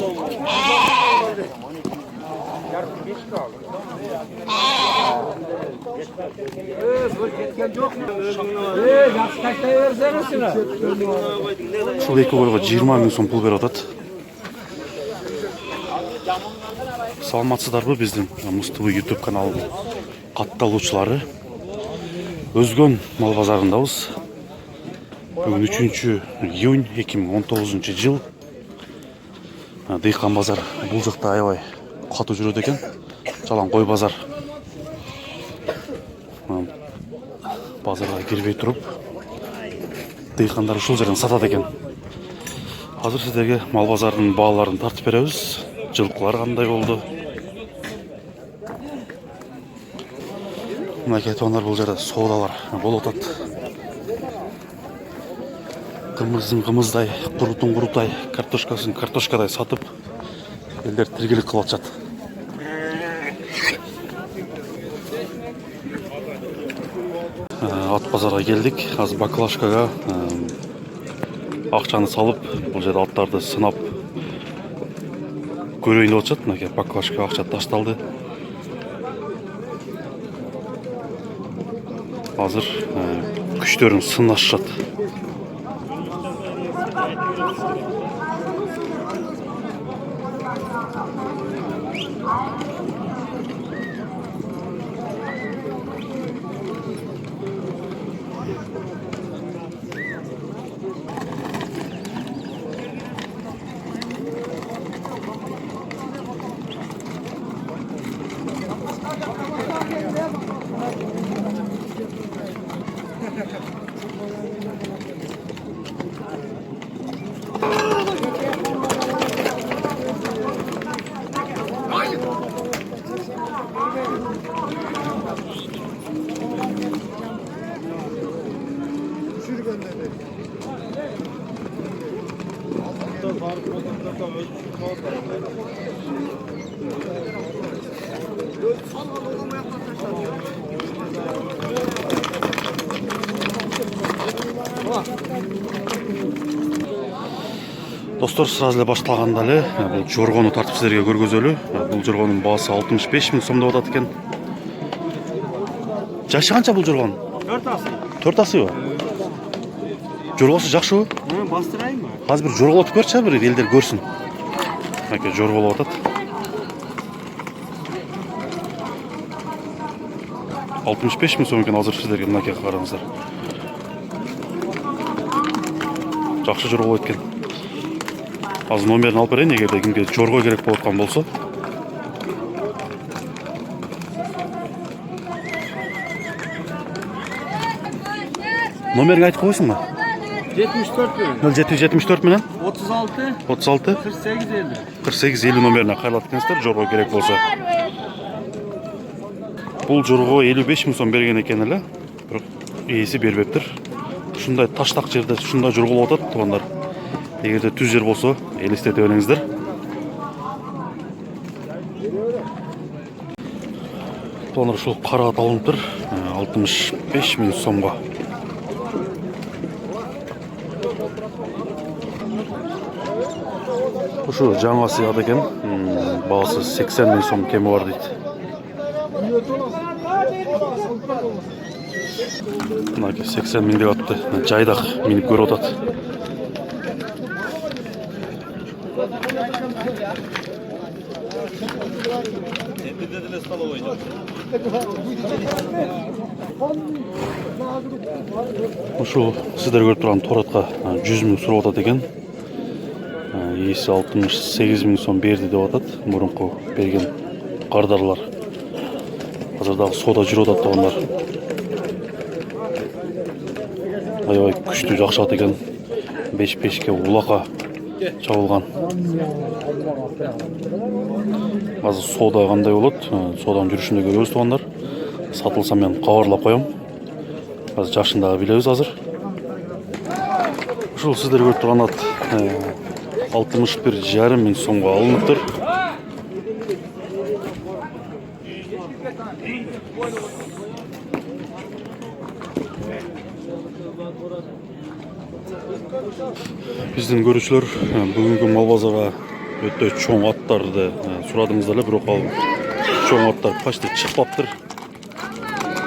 Ушул эки койго 20 миң сом пул берип атат. Саламатсыздарбы биздин Муз ТВ YouTube каналынын катталуучулары. Өзгөн мал базарындабыз. Бүгүн 3 июнь 2019 жыл. Дыйкан базар бул жакта аябай катуу жүрөт экен. Жалаң кой базар. Базарга кирбей туруп, дыйкандар ушул жерден сатат экен. Азыр сиздерге мал базарынын бааларын тартып беребиз. Жылкылар кандай болду? Мынакей тондар бул жерде соодалар болуп атат. Кымыздын кымыздай, курутун куруттай, картошкасын картошкадай сатып, элдер тиргелик кылып атышат. Ат базарга келдик. Азыр баклажкага акчаны салып, бул жерде аттарды сынап көрөйүн деп атышат. Мынакей баклажкага акча ташталды. Азыр күчтөрүн сынашышат. Достор, сразу эле башталганда эле бул жоргону тартып сиздерге көргөзөлү. Бул жоргонун баасы 65 миң сом деп атат экен. Жашы канча бул жоргон? 4 асы. 4 асыбы? Жоргосу жакшыбы? Бастырайынбы? Азыр бир жорголотуп берчи, бир элдер көрсүн. Мынакей жорголоп атат. 65 миң сом экен азыр сиздерге мынакей караңыздар. Жакшы жорголойт экен. Азыр номерин алып берейин, эгерде кимге жорго керек болуп аткан болсо. Номерин айтып койсуңбу? 74 миң. 0774 менен 36 36 48 50. 48 50 номерине кайрылат экенсиздер, жорго керек болсо. Бул жорго 55 миң сом берген экен эле, бирок ээси бербептир. Ушундай таштак жерде ушундай жорголоп атат туугандар. Эгерде түз жер болсо, элестете бериңиздер. Булар ушул кара алыныптыр, 65 миң сомго. Ушу жаңа сыйат экен, баасы 80 миң сом кеми бар дейт. Мынакей 80 миң деп атты, жайдак минип көрүп атат. Ушул сиздер көрүп турган торатка 100 миң сурап атат экен. Ээси 68 миң сом берди деп атат. Мурунку берген кардарлар. Азыр дагы соода жүрүп атат туугандар. Аябай күчтүү жакшат экен. 5-5ке улака чабылган. Азыр соода кандай болот? Сооданын жүрүшүндө көрөбүз туугандар. Сатылса мен кабарлап коем. Азыр жашын дагы билебиз азыр. Ушул сиздер көрүп турган ат 61,5 миң сомго алыныптыр. Биздин көрүүчүлөр бүгүнкү мал базарга Өтө чоң аттарды сурадыңыздар эле, бирок ал чоң аттар почти чыкпаптыр.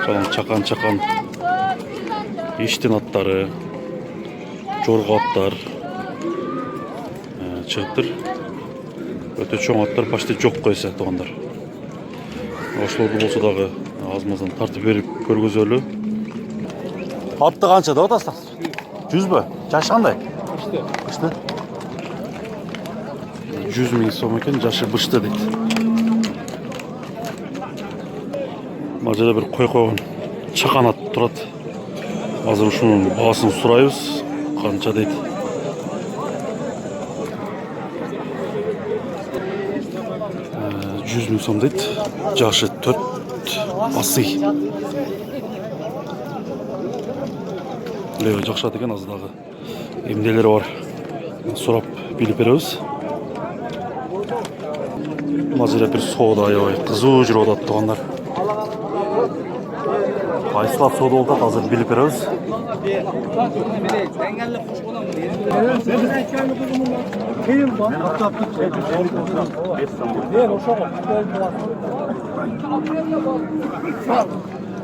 Жалаң чакан иштин аттары, жорго аттар чыгыптыр. Өтө чоң аттар почти жок койса туугандар. Ошолорду болсо дагы аз-маздан тартып берип көргөзөлү. Атты канча деп атасыздар? 100 бö? Жашы кандай? Бышты. 100 000 сом экен, жашы бышты дейт. Мына жерде бир кой койгон чакан ат турат. Азыр ушунун баасын сурайбыз. Канча дейт? — 100 000 сом дейт. Жашы 4 асый. Леви жакшат экен, азыр дагы эмнелери бар. Сурап билип беребиз. Мына жерде бир соода аябай кызуу жүрүп атат туугандар. Кайсылап соода болуп атат, азыр билип беребиз.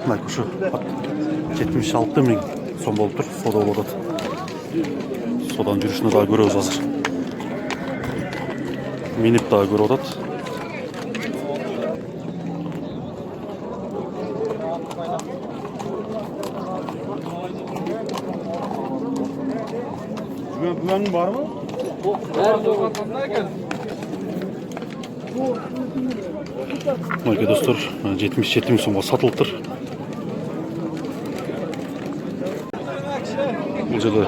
Мына ушу 76 000 сом болуп тур, соода болуп атат. Сооданын жүрүшүнө дагы көрөбүз азыр. Минип дагы көрүп атат. Güvenin var mı? Мына достор 77 000 сомго сатылыптыр. Бул жерде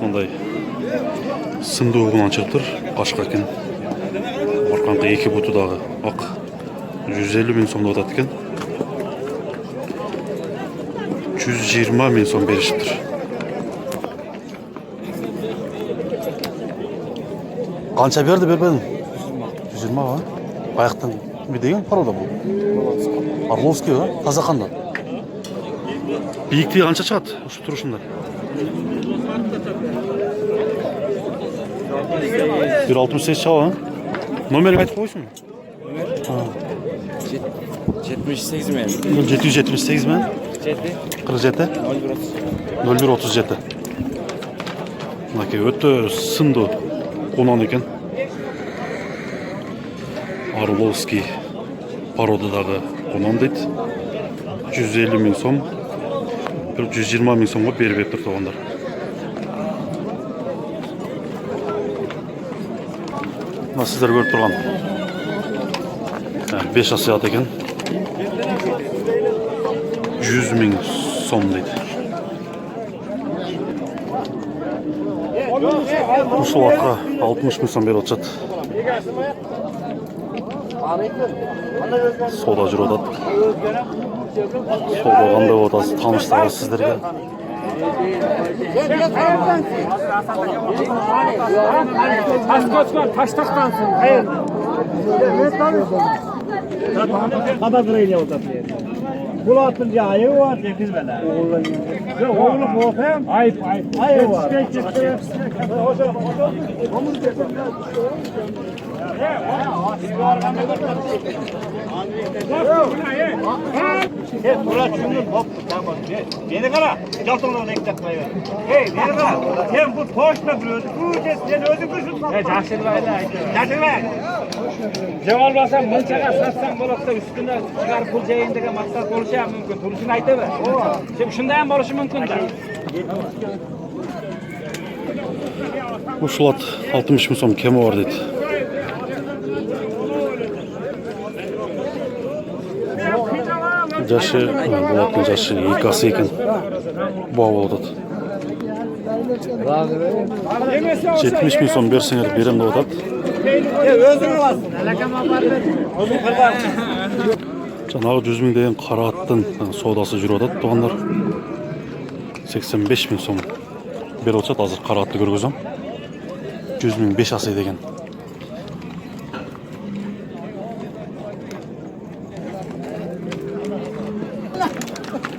мындай сындуугунан чыгыптыр, кашка экен. Арканкы эки буту дагы ак. 150 000 сом деп атат экен. 120 000 сом беришиптир. Канча берди, бербедиң? 120 ба? Аяктан эме деген порода бул? Орловский ба? Таза кандай? Бийиктиги канча чыгат ушу турушунда? 1.68 чыга ба? Номерин айтып койсуң? 78 men. 778 men? 47? 0137. Мынакей өтө сындуу кунан экен. Орловский породадагы кунан дейт. 150 000 сом. 120 000 сомго берип тур туугандар. Мына сиздер көрүп турган 5 асый ат экен. 100 000 сом дейт. Ушул атка 60 000 сом берип атышат. Соода жүрүп атат. Соода кандай болуп атат, тааныштырабыз сиздерге. Taştaklansın. Hayır. Kadar burayla oldu. Bu atınca ayı var. Sekiz bela. Yok oğlum bu hem. Ayıp. Ayı var. Murat şunun hop tamam. Beni kara. Jaltınlığını ekletmeyi ver. Hey beni kara. Sen bu toşla duruyorsun. Bu sen özün kuşun. He Caşırbayla. Caşırbayla. Cevap almasam mınçaga satsam bo'lsa üstüne çıkarıp pul jeyin degan maqsad bo'lishi ham mumkin. Turishini aytaver. Sen shunda ham bo'lishi mumkin-da. Ушул ат 60 000 сом кеми бар дейт. Жашы, бул аттын жашы 2 асы экен. Буга болуп атат. 70 000 сом берсеңер берем деп атат. Özün alasın. Alakama var mı? Özün kırbar. Жанагы 100 000 деген кара аттын соодасы жүрүп атат туугандар. 85 000 сом берип атышат. Азыр кара атты көргөзөм. 100 000 5 асый деген.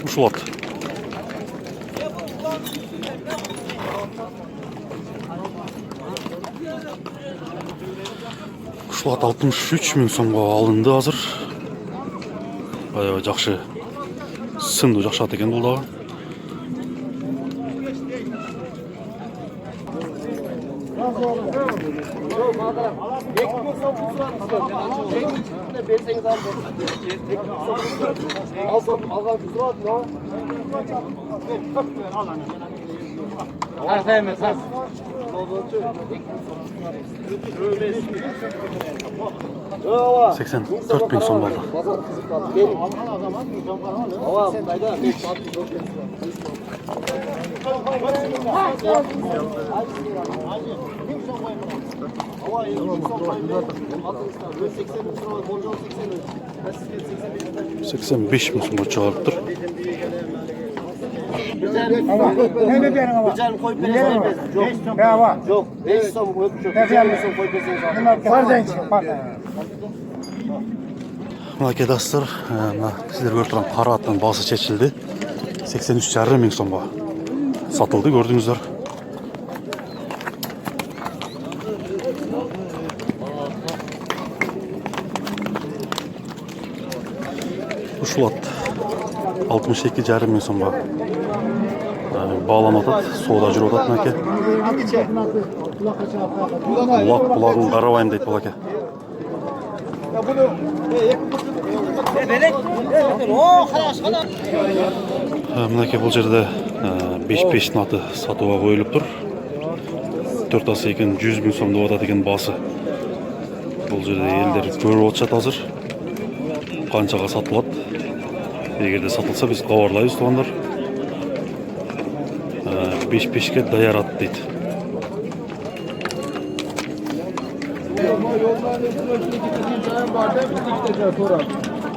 Ушул ат Ушул ат 63 миң сомго алынды азыр. Аябай жакшы сындуу жакшы ат экен бул дагы. Seksen dört bin son oldu. Seksen beş bin son çıkarttır. Ne diyorsun ama? Güzel koy pezini bez. Yok. Ya var. Yok. 5 son koy pezini. 5 son koy pezini. Pardon, pardon. Mına dostlar, sizler görüp turan qara аттан bası çekildi. 83,5 ming so'mga satıldı gördüğünüzler. Ушул ат 62,5 ming so'mga bağlanıp atat, soğuda жүрүп атат мынакей. Булак булагын карабайм дейт булаке. Мынакей бул жерде 5-5 аты сатууга коюлуп тур. 4 асы экен 100 миң сом деп атат экен басы. Бул жерде элдер көрүп атышат азыр. Канчага сатылат? Эгерде сатылса биз кабарлайбыз туугандар. 5-5ке даяр ат дейт.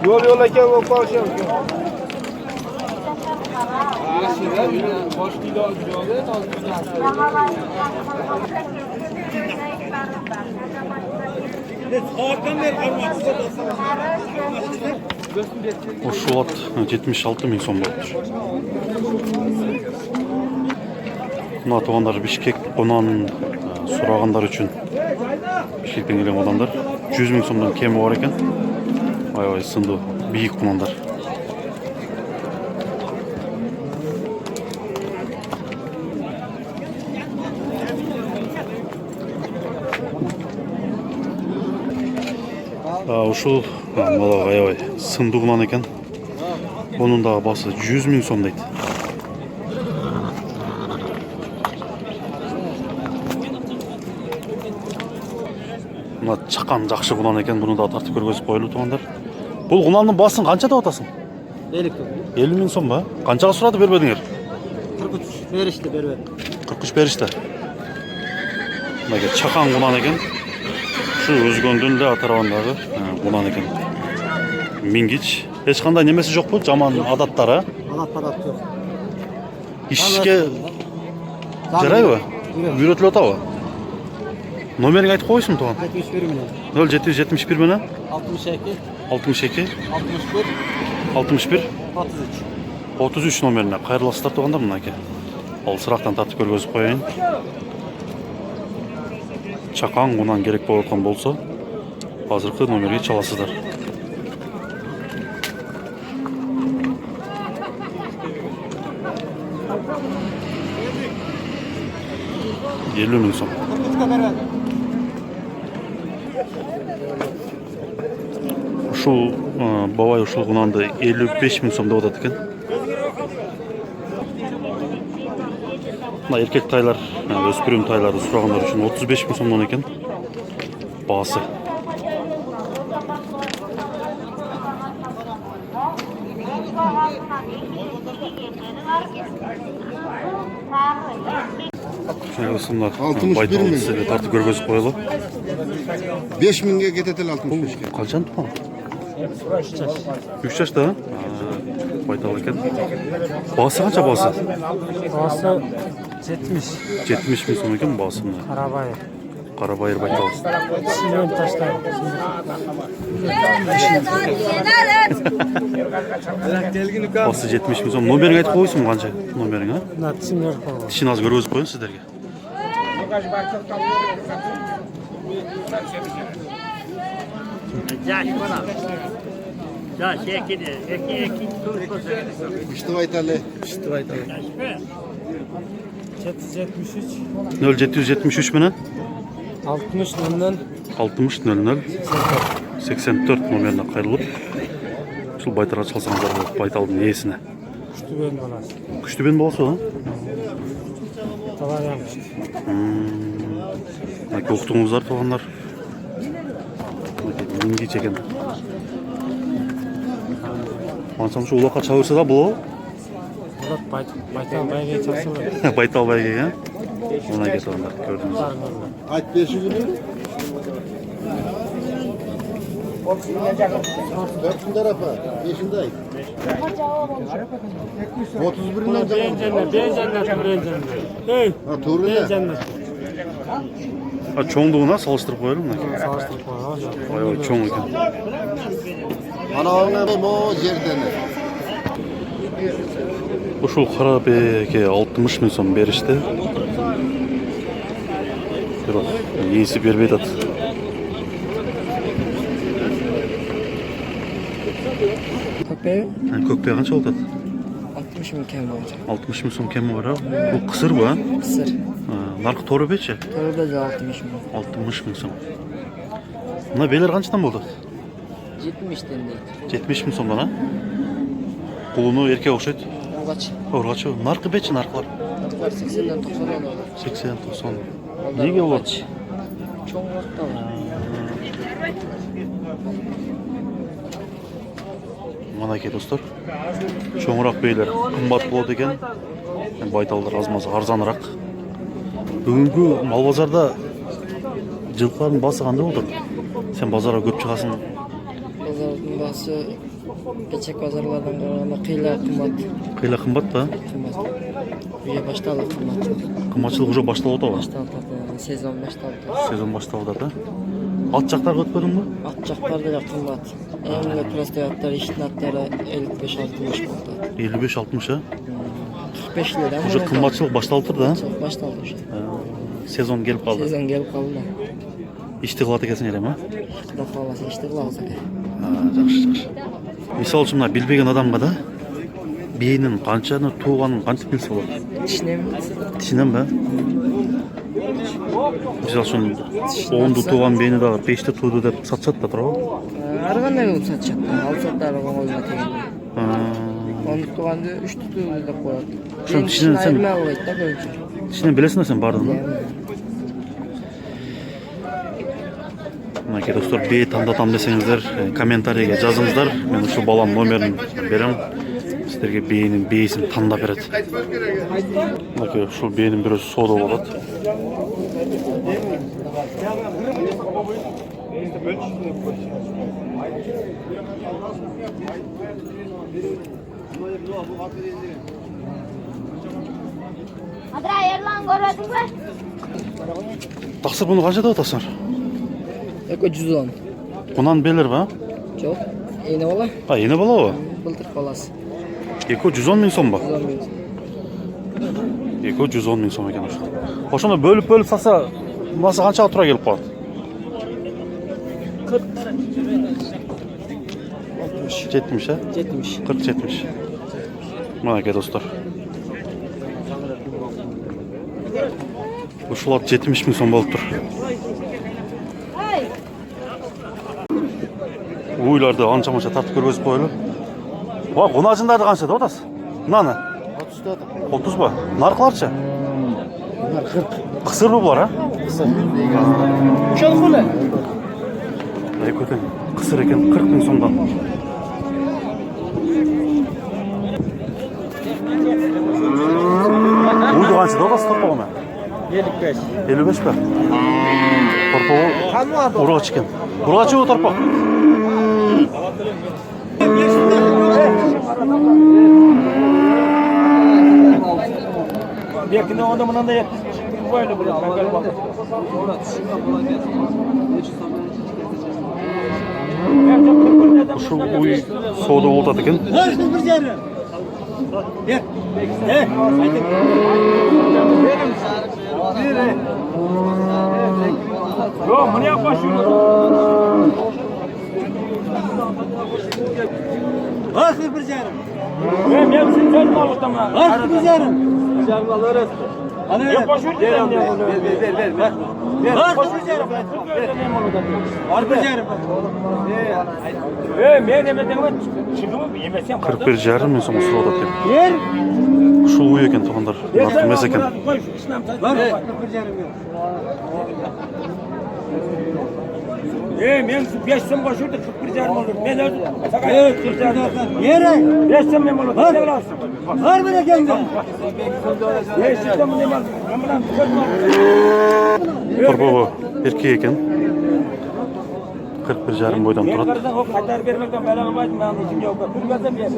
Yol ekan o parça. Ушул ат 76 миң сом болуптур. Мына туугандар Бишкек конан сурагандар үчүн Бишкектен келген адамдар 100 миң сомдон кеми бар экен. Аябай сындуу бийик конандар. Ушул мала аябай сындуу конан экен. Бунун дагы басы 100 миң сом дейт. Мына чакан жакшы кунан экен, буну да тартып көргөзүп коелу туугандар. Бул кунандын басын канча деп атасың? 50 миң сом ба? Канчага сурады бербедиңер? 43 berişti berber. 43 беришти. Мына чакан кунан экен. Şu өзгөндүн эле атарабындагы кунан экен. Мингич. Эч кандай немеси жокпу? Жаман адаттары? Adat yok. Ишке жарайбы? Үйрөтүлүп атабы? Номерин айтып койсуң туган. 71 milyon. 0771 менен 62 62 61 61 33. 33 номерине кайрыласыздар тугандар мынакей. Ал сырактан тартып көргөзүп коеюн. Чакан кунан керек болуп аткан болсо, азыркы номерге чаласыздар. Елүү миң сом. Ушул бабай ушул кунанды 55 миң сом деп атат экен. Мына эркек тайлар, өспүрүм тайларды сурагандар үчүн 35 миң сомдон экен. Басы. Şunlar 61 mi? Tartı görgözüp koyalım. 5 minge getetel 65'ke. Kaçan tutan? 3 yaşta ha? Baytal eken. Bası kaça bası? Bası 70. 70 bin son eken basında. Karabay. Карабайыр байтал. Синен таштар. Басы 70 миң сом. Номерин айтып коесуң канча? Номерин, а? На тишинер калган. Тишин азыр көргөзүп коеюн сиздерге. İşte Vaytalı. 773 0773 менен 60 нолдан 60 00 84 номерине кайрылып ушул байталга чалсаңыздар болот, байталдын ээсине. күштүбен баласы. Күчтүбен болсо, а? Талаям. Аке уктуңуздар туугандар. Минги чекен. Мансам ушу улакка чабырса да болобу? Болот байтал байге чаксы. Байтал байгеге, а? Мына ке туугандар, көрдүңүз. Ayt 5 günü. 4 tarafa. 5'inde ayt. 31'inden canım. Ey, Ha Tuğrul'da. А чоңдугуна салыштырып коелу мына. салыштырып койгон. Аябай чоң экен. Ana ona o yerden. Ушул Карабайге 60 миң сом беришти. Бирок ээси бербей атат. Көкпе канча болуп атат? 60 bin kemi var. 60 миң сом кеми бар, а? Бул кысыр бу, а? Kısır. Наркы тору бечи? Torba da 60 bin. 60 миң сом. Мына белер канчадан болду? 70 den değil. 70 миң сомдон, а? Кулуну эркек окшойт. Kaç? Оргачы. Наркы бечи наркылар? Var 80'den 90'a da var. 80-90. Onlar Неге болот? kaç? Çok vakta var. Мынакей достор, чоңураак бейлер кымбат болот экен. Байталдар азмаз арзаныраак. Бүгүнкү мал базарда жылкылардын баасы кандай болду? Сен базарга көп чыгасың. Pazarın bası geçek pazarlardan kararına kıyla kımbat. Кыйла кымбат да? Kımbat. Üye başladı kımbat. Кымбатчылык уже башталып атабы? Başladı. Sezon başladı. Сезон башталып атат, а? Ат жактарга өтпөдүңбү? Atçaklar da kımbat. En proste atlar, işin atları 55-60 buldu. 55-60, а? 45 lira. Уже кымбатчылык башталыптыр да? Başladı уже. Сезон келип калды. Sezon gelip kaldı. Ишти кылат экенсиң элем, а? Құда қаласа ішті қылауыз әке. Жакшы. Мисалы үчүн мына билбеген адамга да бээнин канчаны тууганын кантип билсе болот? Тишінем. Тишинен ба? Мисалы үчүн 10ду тууган бээни дагы 5ти тууду деп сатышат да туурабы? Арғандай болып сатышат. Алсаттары қолына тегенде. 10 туғанды 3 туды деп қояды. Ошон Мен тишинен тишін сен айырмай қояды да көбінше. тишинен билесиң да сен баардыгын. Мынакей достор, бээ тандатам десеңиздер, комментарийге жазыңыздар. Мен ушул баланын номерин берем. Сиздерге бээнин бээсин тандап берет. Мынакей ушул бээнин бирөөсү соода болот. Адра ерлан көрдүң бе? Таксыр буну канча деп атасыңар? Эко 110. Кунан белер ба? Жоқ. Ені ола. А, эне болобу? Былтыр баласы. Эко 110 миң сом ба? 110 bin. Эко 110 миң сом экен ошол. Ошону бөлүп сатса, мынасы канчага туура келип калат? 70, а? 70. 40-70. Мынакей достор. Ушул ат 70 миң сом болуп тур. Уйларды анча-манча тартып көргөзүп коелу. Ва, кунажындарды канча деп атасыз? Мынаны 30 da. 30 ба? Наркыларчы? Bunlar 40. Кысырбы булар, а? Uşak mı? Экөтен кысыр экен 40 миң сомдон. Уйду канча деп атасыз торпогуна? 55. 55 ба? Торпогу ургач экен. Ургачы бу торпог? Bekine onda bundan da böyle bunu. Ben böyle bak. Ушул уй соода болуп атат экен. Yok, bunu yapma şunu. Aklı bir canım. Ben hepsini sen mi alırsın lan? Aklı bir canım. Yapma şunu. Ver. Aklı bir canım. Aklı bir canım. Ben demeden çıkımı yemesem. 41,5 миң сом сурап атат экен. Yer. Ушул уй экен туугандар. Артық эмес экен. Var. Aklı bir canım yok. Men 5 so'm qo'shirdi 41,5 olur. Men o'zim faqat Yere. 5 so'm men bo'ladi. Nima qilasizlar? Var mı ekende? 5 so'm nima? Men bilan Торбогу эркек экен. 41,5 бойдон турат. Qardan o qaytarib bermakdan balo qilmaydi. Men ishim yo'q. Bilmasam ber.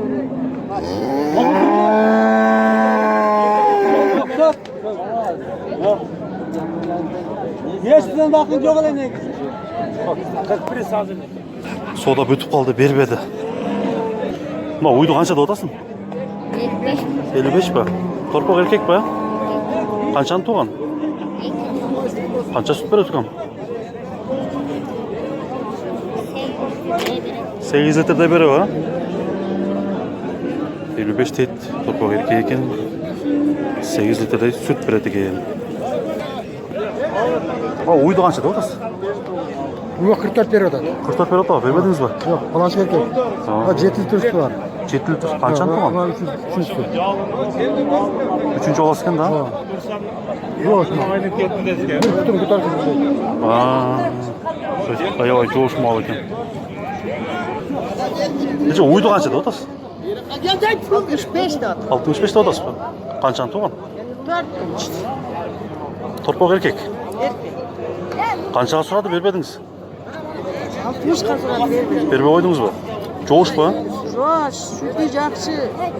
Yeşilden bakın yok öyle ne? 41 sazın. Соода бүтүп калды, бербеди. Мына уйду канча деп атасың? 55 ба? Торпок эркек ба? Канчаны тууган? Канча сүт берет экен? 8 литрде берет ба? 55 дейт, торпок эркек экен. 8 литрдей сүт берет экен. Уйду канча деп атасың? Yok 44 lira da. 44 берет ба? Бербедиңиз ба? Yok balansı erkek. 7 litre üstü var. 7 литр канчаны тууган? 3'üncü. Үчүнчү боласыз экен да? Yok. Bir kutum tutar. Аябай жоошмал экен. Эже уйду канча деп атасыз? 65 de 65 деп атасызбы? Канчаны тууган? 4. Торпок эркек. Канчага сурады, бербедиңиз? 60 kazanat verdim. Бербей койдуңузбу? Жоош ба? Жоş, sütü жақсы.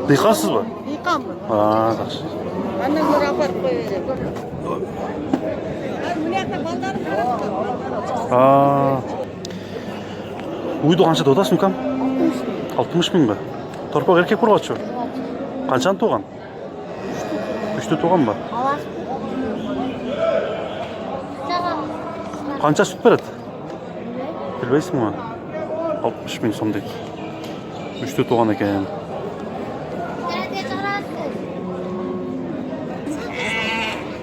Дыйкансызбы? Yıkanmın. Жакшы. Annem böyle aparıp koyuyor. Уйду канча деп атасың кам? 60 миң ба? Торпок эркек бургачу? Канчаны тууган? 3'tü тууган ба? Канча сүт берет? Билбейсиңби? 60 миң сом дейт. 3'tü тууган экен.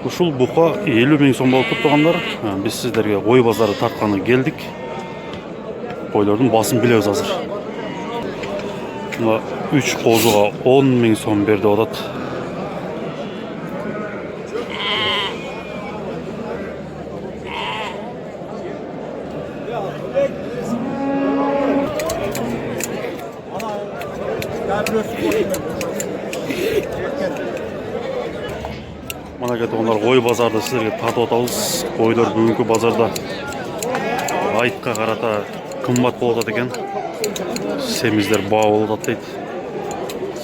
Ушул бука 50 миң сом болуп тургандар. Биз сиздерге кой базары тартканы келдик. Койлордун басын билебиз азыр. Мына 3 козуга 10 миң сом бер деп атат. Мына кеткендер кой базарды сиздерге тартып атабыз. Койлор бүгүнкү базарда айтка карата кымбат болуп атат экен. Семиздер баа болуп атат дейт.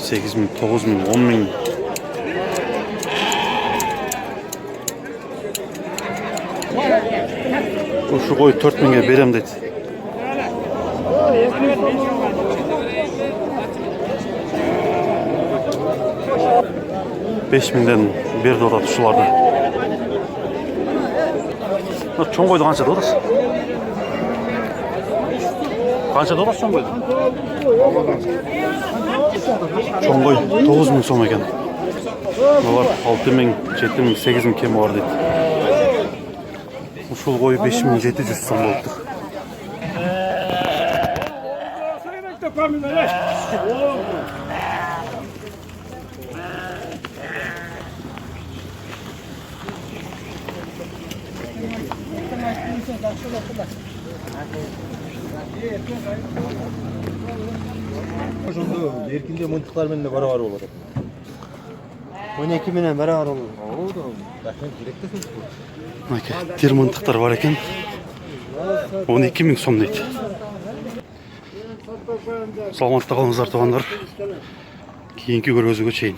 8 миң, 9 миң, 10 миң. Ушу кой 4 миңге берем дейт. Beş miңден берди атат ушуларды. Чоң койду канча деп атасыз? Канча деп атасыз чоң койду? Чоң кой 9 миң сом экен. Булар 6 миң, 7 миң, 8 миң кеми бар дейт. Ушул кой 5700 сом болуптур. Ошондо эркинде мынтыктар менен барабар болот. 12 менен барабар болот. Оода. Башка керек да сөз. Мынакей тер мынтыктар бар экен. 12 миң сом дейт. Саламатта калыңыздар туугандар. Кийинки көргөзүүгө чейин.